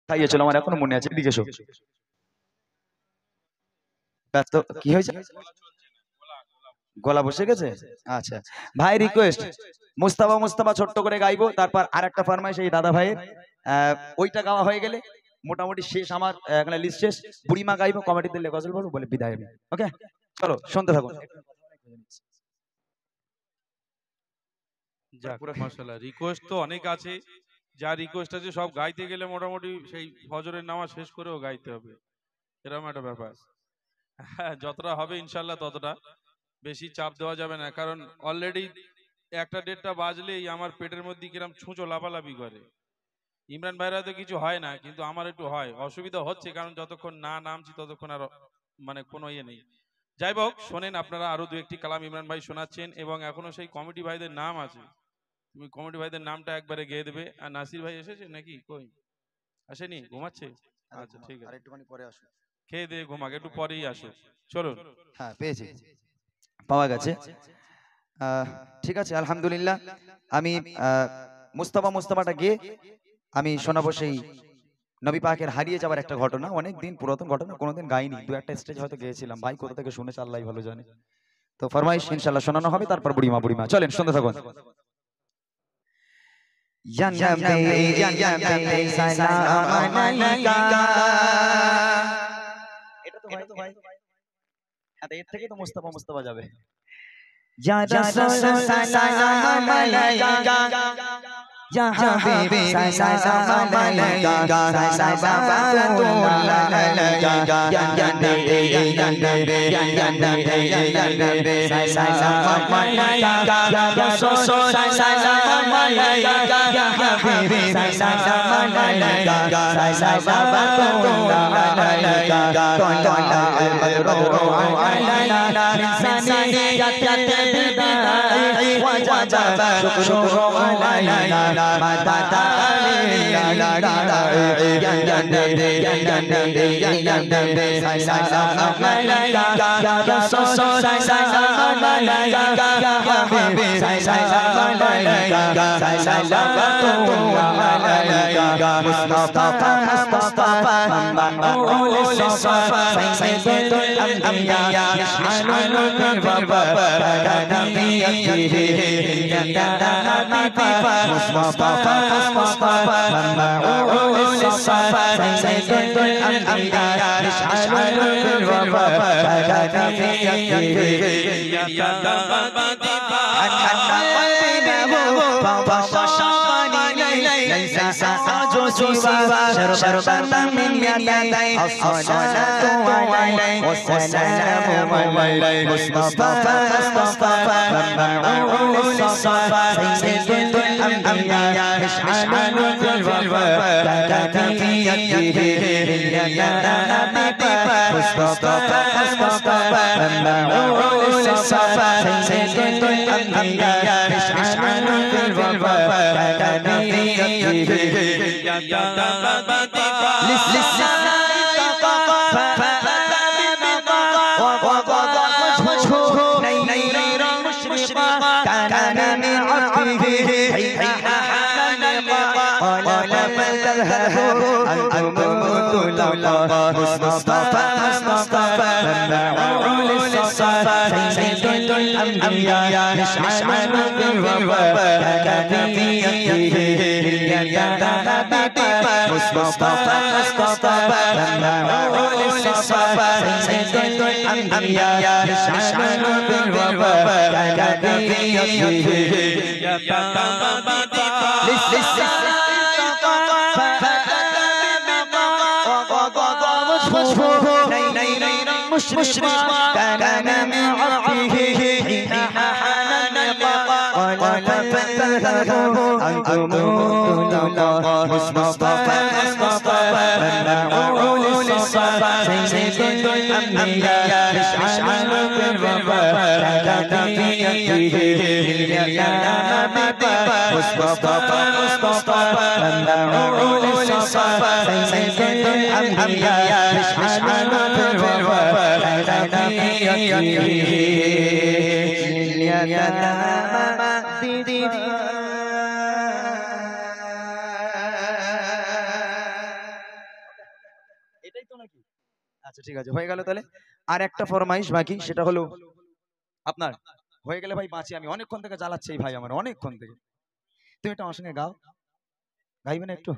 খাইয়েছিল আমার এখনো মনে আছে। এদিকে এসো। ব্যস্ত কি হয়েছে? গলা বসে গেছে? আচ্ছা ভাই, রিকোয়েস্ট, মুস্তাফা মুস্তাফা ছোট্ট করে গাইবো, তারপর আরেকটা ফরমাইশ এই দাদা ভাইয়ের। ওইটা গাওয়া হয়ে গেলে মোটামুটি শেষ, আমার এখানে লিস্ট শেষ। বুড়িমা গাইবো, কমিটিতে গজল বলবো, বলে বিদায় হবে। ওকে, চলো শুনতে থাকুন। যাক মাশাআল্লাহ, রিকোয়েস্ট তো অনেক আছে। যা রিকোয়েস্ট আছে সব গাইতে গেলে মোটামুটি সেই ফজরের নামাজ শেষ করেও গাইতে হবে, এরকম একটা ব্যাপার। হ্যাঁ, যতটা হবে ইনশাল্লাহ ততটা, বেশি চাপ দেওয়া যাবে না, কারণ অলরেডি একটা দেড়টা বাজলেই আমার পেটের মধ্যে কিরম ছুঁচো লাফালাফি করে। ইমরান ভাইরা তো কিছু হয় না, কিন্তু আমার একটু হয়, অসুবিধা হচ্ছে, কারণ যতক্ষণ না নামছি ততক্ষণ আর মানে কোনো ইয়ে নেই। যাই হোক, শোনেন আপনারা, আরো দু একটি কালাম ইমরান ভাই শোনাচ্ছেন, এবং এখনো সেই কমিটি ভাইদের নাম আছে, তুমি কমিটি ভাইদের নামটা একবারে গেয়ে দেবে। আর নাসির ভাই এসেছে নাকি? কই, আসেনি, ঘুমাচ্ছে? আচ্ছা ঠিক আছে, আরেকটুখানি পরে আসো। খেয়ে দিয়ে ঘুমাক, একটু পরেই আসো। চলুন। হ্যাঁ পেয়েছি, পাওয়া গেছে। ঠিক আছে, আলহামদুলিল্লাহ। আমি মুস্তাফা মুস্তাফাটা গিয়ে আমি শোনাবো সেই নবী পাকের হারিয়ে যাওয়ার একটা ঘটনা, অনেক দিন পুরাতন ঘটনা, কোনোদিন গাইনি, দু একটা স্টেজ হয়তো গেয়েছিলাম, ভাই কোথা থেকে শুনেছে আল্লাহ ভালো জানে। তো ফরমাইশ ইনশাআল্লাহ শোনানো হবে, তারপর বুড়িমা বুড়িমা চলেন শুনতে থাকুন। ইয়া নবী সালাম আলাইকা, এটা তো ভাই, হ্যাঁ এর থেকে তো মুস্তাফা মুস্তাফা যাবে। ইয়া রাসূল সালাম আলাইকা, Ya Habibi salam alayka, salavatullah alayka, ya Nabi ya Nabi ya Nabi ya Nabi, salam alayka, ya Rasul salam alayka, ya Habibi salam alayka, salavatullah alayka, tala al-badru alayna, min saniyati bidai, wajaba shukru alayna. Mustafa Mustafa Mama'ul Safa Sayyidul Anbiya Mish'alul Wafa Kadafiyatihi Ya Dabadifa An-Nabihu Fawashani Laysa Sa'aju Siwa Sharbatan min yadai As-salatu alayhi Wassalamu alayhi Mustafa Mustafa Mama'ul Safa Sayyidul Anbiya Mish'alul Wafa Kadafiyatihi Ya Dabadifa Mustafa Mustafa Mama'ul Safa Sayyidul Anbiya Mish'alul Wafa Kadafiyatihi Ya Dabadifa Mustafa Mustafa Mama'ul Safa Sayyidul Anbiya Mish'alul Wafa Kadafiyatihi Ya Dabadifa Mustafa Mustafa Mama'ul Safa Sayyidul Anbiya Mish'alul Wafa Kadafiyatihi Ya Dabadifa مشرق كان من عرفه حين حان اللقاء قال فتنه أنتم الله مصطفى مصطفى ممعول الصفا سيد الأنبياء مشعل بالوفا كدفيته يا نبيا مصطفى مصطفى ممعول الصفا سيد الأنبياء مشعل بالوفا এটাই তো নাকি? আচ্ছা ঠিক আছে, হয়ে গেল তাহলে। আর একটা ফরমাইশ বাকি, সেটা হলো আপনার হয়ে গেলে ভাই বাঁচি। আমি অনেকক্ষণ থেকে জ্বালাচ্ছি এই ভাই আমার, অনেকক্ষণ থেকে। তুমি এটা আমার সঙ্গে গাও, গাইবে না একটু?